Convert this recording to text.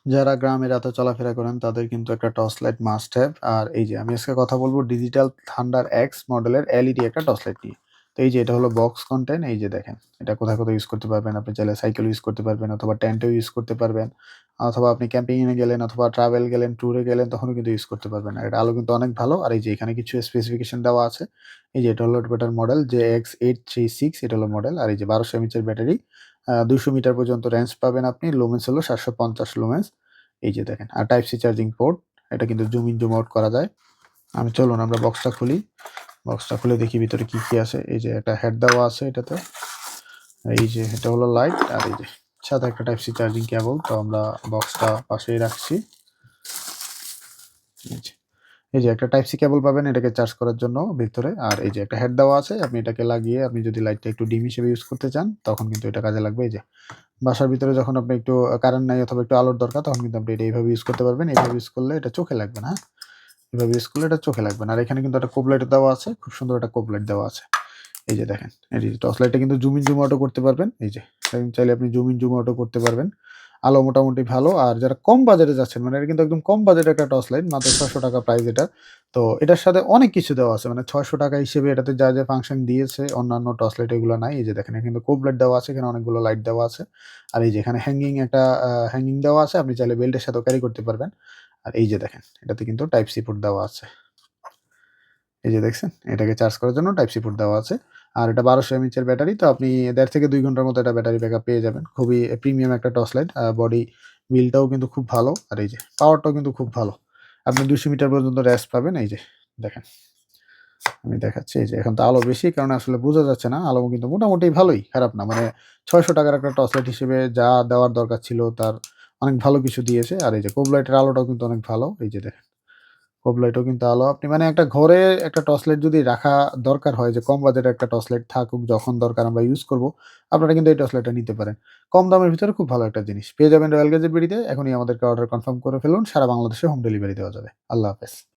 যারা গ্রামে রাতে চলাফেরা করেন তাদের কিন্তু একটা টর্চ লাইট মাস্ট হ্যাভ। আর এই যে আমি আজকে কথা বলব ডিজিটাল থান্ডার এক্স মডেলের এলইডি একটা টর্চ লাইট নিয়ে। তো এই যে এটা হলো বক্স কনটেন্ট, এই যে দেখেন। এটা কোথায়, কোথায় ইউজ করতে পারবেন। আপনি চাইলে সাইকেল ইউজ করতে পারবেন অথবা টেন্টেও ইউজ করতে পারবেন। অথবা আপনি ক্যাম্পিং এ গেলেন অথবা ট্রাভেল গেলেন, ট্যুরে গেলেন তখনও কিন্তু ইউজ করতে পারবেন। আর এটা আলো কিন্তু অনেক ভালো। আর এই যে এখানে কিছু স্পেসিফিকেশন দেওয়া আছে। এই যে এটা হলো এটার মডেল JX836, এটা হলো মডেল। আর এই যে 1200 এমএইচ এর ব্যাটারি। 200 মিটার পর্যন্ত রেঞ্জ পাবেন আপনি। লুমেন্স হলো 750 লুমেন্স। এই যে দেখেন। আর টাইপ সি চার্জিং পোর্ট। এটা কিন্তু জুম ইন জুম আউট করা যায়। চলুন আমরা বক্সটা খুলি। বক্সটা খুলে দেখি ভিতরে কি, কি আছে। এই যে একটা হেড দেওয়া আছে এটাতে। এই যে এটা হলো লাইট। আর এই যে সাথে একটা টাইপ সি চার্জিং কেবল। তো আমরা বক্সটা পাশেই রাখছি। এই যে একটা টাইপ সি কেবল পাবেন এটাকে চার্জ করার জন্য ভিতরে। আর এই যে একটা হেড দেওয়া আছে। আপনি এটাকে লাগিয়ে আপনি যদি লাইটটা একটু ডিম হিসেবে ইউজ করতে চান তখন কিন্তু এটা কাজে লাগবে। এই যে বাসার ভিতরে যখন আপনি একটু কারেন্ট নাই অথবা একটু আলোর দরকার তখন কিন্তু আপনি এটা এইভাবে ইউজ করতে পারবেন। এইভাবে ইউজ করলে এটা চোখে লাগবে না, হ্যাঁ? এভাবে ইউজ করলে এটা চোখে লাগবে না। আর এখানে কিন্তু একটা কোব লাইট দেওয়া আছে। খুব সুন্দর একটা কোব লাইট দেওয়া আছে। এই যে দেখেন। এই যে টর্চ লাইটটা কিন্তু জুম ইন জুম আউটও করতে পারবেন। এই যে চাইলে আপনি জুম ইন জুম আউটও করতে পারবেন। আলো মোটামুটি ভালো। আর যারা কম বাজেটে যাচ্ছেন, মানে এটা কিন্তু একদম কম বাজেটের একটা টর্চ লাইট। মাত্র ৳৬০০ প্রাইস এটার। তো এটার সাথে অনেক কিছু দেওয়া আছে। মানে ৳৬০০ হিসেবে এটাতে যা, যা ফাংশন দিয়েছে অন্যান্য টর্চ লাইট এগুলো নাই। এই যে দেখেন এখানে কিন্তু কোব লাইট দেওয়া আছে। এখানে অনেকগুলো লাইট দেওয়া আছে। আর এই যে এখানে হ্যাঙ্গিং একটা হ্যাঙ্গিং দেওয়া আছে। আপনি চাইলে বেল্টের সাথেও ক্যারি করতে পারবেন। আর এই যে দেখেন এটাতে কিন্তু টাইপ সি পোর্ট দেওয়া আছে। এই যে দেখছেন? এটাকে চার্জ করার জন্য টাইপ সি পোর্ট দেওয়া আছে। আর এটা 1200 এমএইচ এর ব্যাটারি। তো আপনি ১.৫ থেকে ২ ঘন্টার মতো এটা ব্যাটারি ব্যাকআপ পেয়ে যাবেন। খুবই প্রিমিয়াম একটা টর্চ লাইট। বডি বিল্ডটাও কিন্তু খুব ভালো। আর এই যে পাওয়ারটাও কিন্তু খুব ভালো। আপনি ২০০ মিটার পর্যন্ত রেঞ্জ পাবেন। এই যে দেখেন। আমি দেখাচ্ছি। এই যে এখন তো আলো বেশি কারণে আসলে বোঝা যাচ্ছে না। আলো কিন্তু মোটামুটি ভালোই, খারাপ না। মানে ৳৬০০ র একটা টর্চ লাইট হিসেবে যা দেওয়ার দরকার ছিল তার অনেক ভালো কিছু দিয়েছে। আর এই যে কোব লাইটের আলোটাও কিন্তু অনেক ভালো। এই যে দেখেন। কোব লাইটও কিন্তু আলো আপনি মানে একটা ঘরে একটা টর্চ লাইট যদি রাখা দরকার হয় যে কম বাজেটের একটা টর্চ লাইট থাকুক যখন দরকার আমরা ইউজ করব, আপনারা কিন্তু এই টর্চ লাইটটা নিতে পারেন। কম দামের ভিতরে খুব ভালো একটা জিনিস। পেয়ে যাবেন রয়্যাল গ্যাজেট বিডিতে। এখনই আমাদেরকে অর্ডার কনফার্ম করে ফেলুন। সারা বাংলাদেশে হোম ডেলিভারি দেওয়া যাবে। আল্লাহ হাফেজ।